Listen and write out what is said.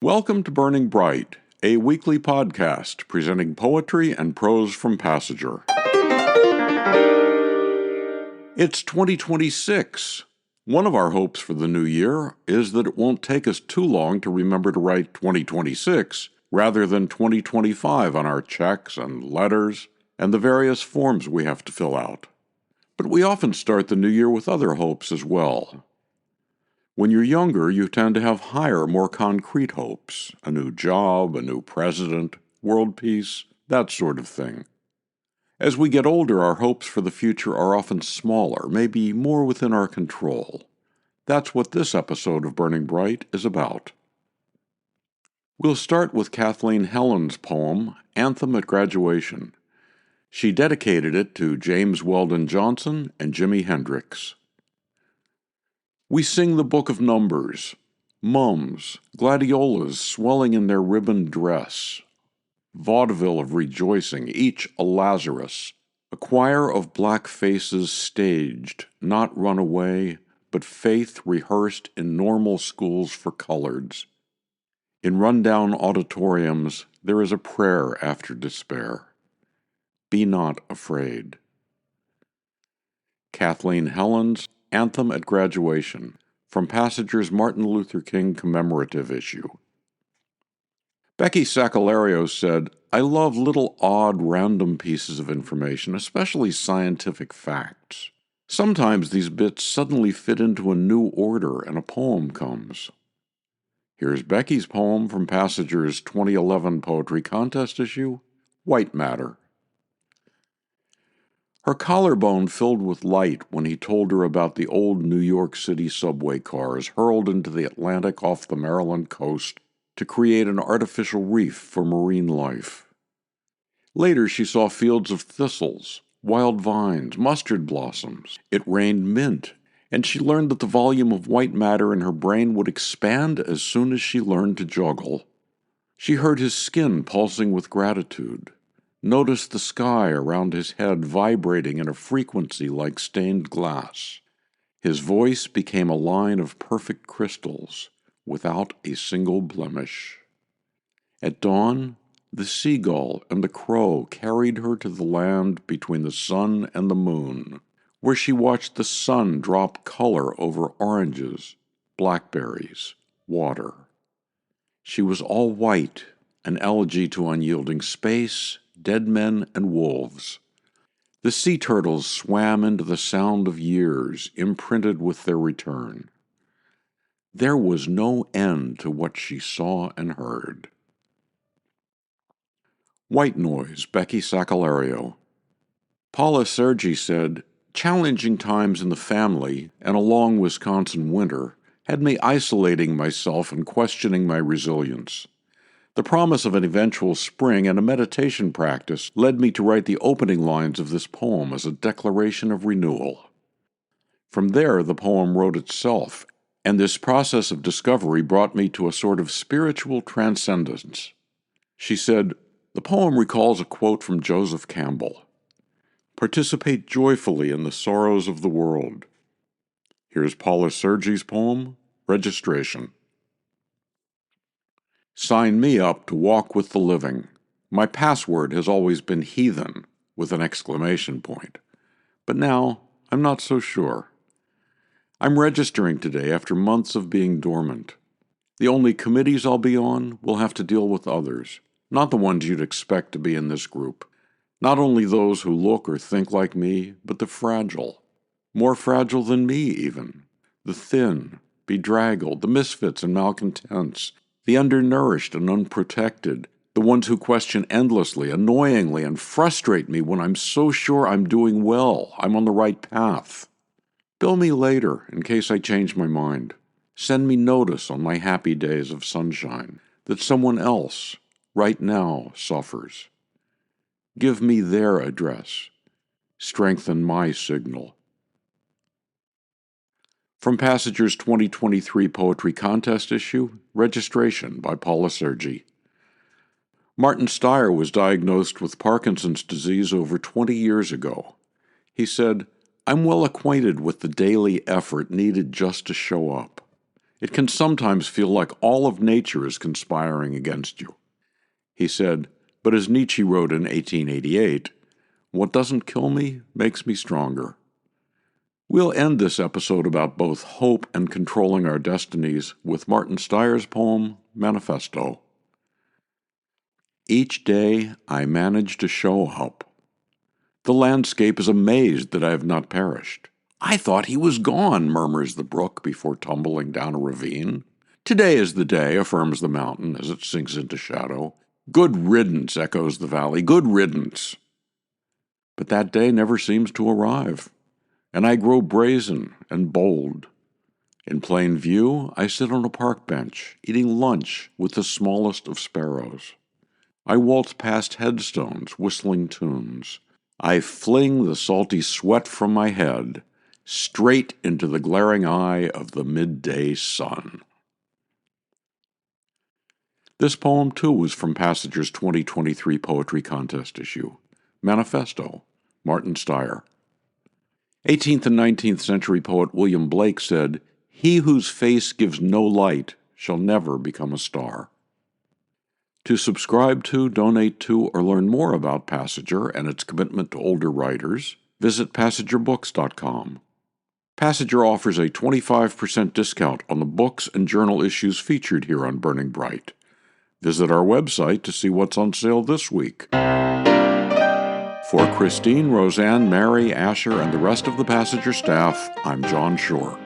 Welcome to Burning Bright, a weekly podcast presenting poetry and prose from Passenger. It's 2026. One of our hopes for the new year is that it won't take us too long to remember to write 2026 rather than 2025 on our checks and letters and the various forms we have to fill out. But we often start the new year with other hopes as well. When you're younger, you tend to have higher, more concrete hopes. A new job, a new president, world peace, that sort of thing. As we get older, our hopes for the future are often smaller, maybe more within our control. That's what this episode of Burning Bright is about. We'll start with Kathleen Hellen's poem, Anthem at Graduation. She dedicated it to James Weldon Johnson and Jimi Hendrix. We sing the book of numbers, mums, gladiolas swelling in their ribboned dress, vaudeville of rejoicing, each a Lazarus, a choir of black faces staged, not run away, but faith rehearsed in normal schools for coloreds. In rundown auditoriums, there is a prayer after despair. Be not afraid. Kathleen Hellen's Anthem at Graduation, from Passenger's Martin Luther King commemorative issue. Becky Sakellariou said, "I love little odd random pieces of information, especially scientific facts. Sometimes these bits suddenly fit into a new order and a poem comes." Here's Becky's poem from Passenger's 2011 Poetry Contest issue, White Matter. Her collarbone filled with light when he told her about the old New York City subway cars hurled into the Atlantic off the Maryland coast to create an artificial reef for marine life. Later she saw fields of thistles, wild vines, mustard blossoms. It rained mint, and she learned that the volume of white matter in her brain would expand as soon as she learned to juggle. She heard his skin pulsing with gratitude. Noticed the sky around his head vibrating in a frequency like stained glass. His voice became a line of perfect crystals, without a single blemish. At dawn, the seagull and the crow carried her to the land between the sun and the moon, where she watched the sun drop color over oranges, blackberries, water. She was all white, an elegy to unyielding space, dead men and wolves. The sea turtles swam into the sound of years, imprinted with their return. There was no end to what she saw and heard. White Noise, Becky Sakellariou. Paula Sergi said, "Challenging times in the family and a long Wisconsin winter had me isolating myself and questioning my resilience. The promise of an eventual spring and a meditation practice led me to write the opening lines of this poem as a declaration of renewal. From there, the poem wrote itself, and this process of discovery brought me to a sort of spiritual transcendence." She said, "The poem recalls a quote from Joseph Campbell. Participate joyfully in the sorrows of the world." Here's Paula Sergi's poem, Registration. Sign me up to walk with the living. My password has always been heathen, with an exclamation point. But now, I'm not so sure. I'm registering today after months of being dormant. The only committees I'll be on will have to deal with others, not the ones you'd expect to be in this group. Not only those who look or think like me, but the fragile. More fragile than me, even. The thin, bedraggled, the misfits and malcontents, the undernourished and unprotected, the ones who question endlessly, annoyingly, and frustrate me when I'm so sure I'm doing well, I'm on the right path. Bill me later in case I change my mind. Send me notice on my happy days of sunshine that someone else, right now, suffers. Give me their address. Strengthen my signal. From Passenger's 2023 Poetry Contest issue, Registration by Paula Sergi. Martin Steyer was diagnosed with Parkinson's disease over 20 years ago. He said, "I'm well acquainted with the daily effort needed just to show up. It can sometimes feel like all of nature is conspiring against you. He said, but as Nietzsche wrote in 1888, what doesn't kill me makes me stronger. We'll end this episode about both hope and controlling our destinies with Martin Steyer's poem, Manifesto. Each day I manage to show up. The landscape is amazed that I have not perished. I thought he was gone, murmurs the brook before tumbling down a ravine. Today is the day, affirms the mountain as it sinks into shadow. Good riddance, echoes the valley, good riddance. But that day never seems to arrive, and I grow brazen and bold. In plain view, I sit on a park bench, eating lunch with the smallest of sparrows. I waltz past headstones, whistling tunes. I fling the salty sweat from my head, straight into the glaring eye of the midday sun. This poem, too, was from Passager's 2023 Poetry Contest issue, Manifesto, Martin Steyer. 18th and 19th century poet William Blake said, "He whose face gives no light shall never become a star." To subscribe to, donate to, or learn more about Passager and its commitment to older writers, visit PassagerBooks.com. Passager offers a 25% discount on the books and journal issues featured here on Burning Bright. Visit our website to see what's on sale this week. For Christine, Roseanne, Mary, Asher, and the rest of the Passager staff, I'm John Shore.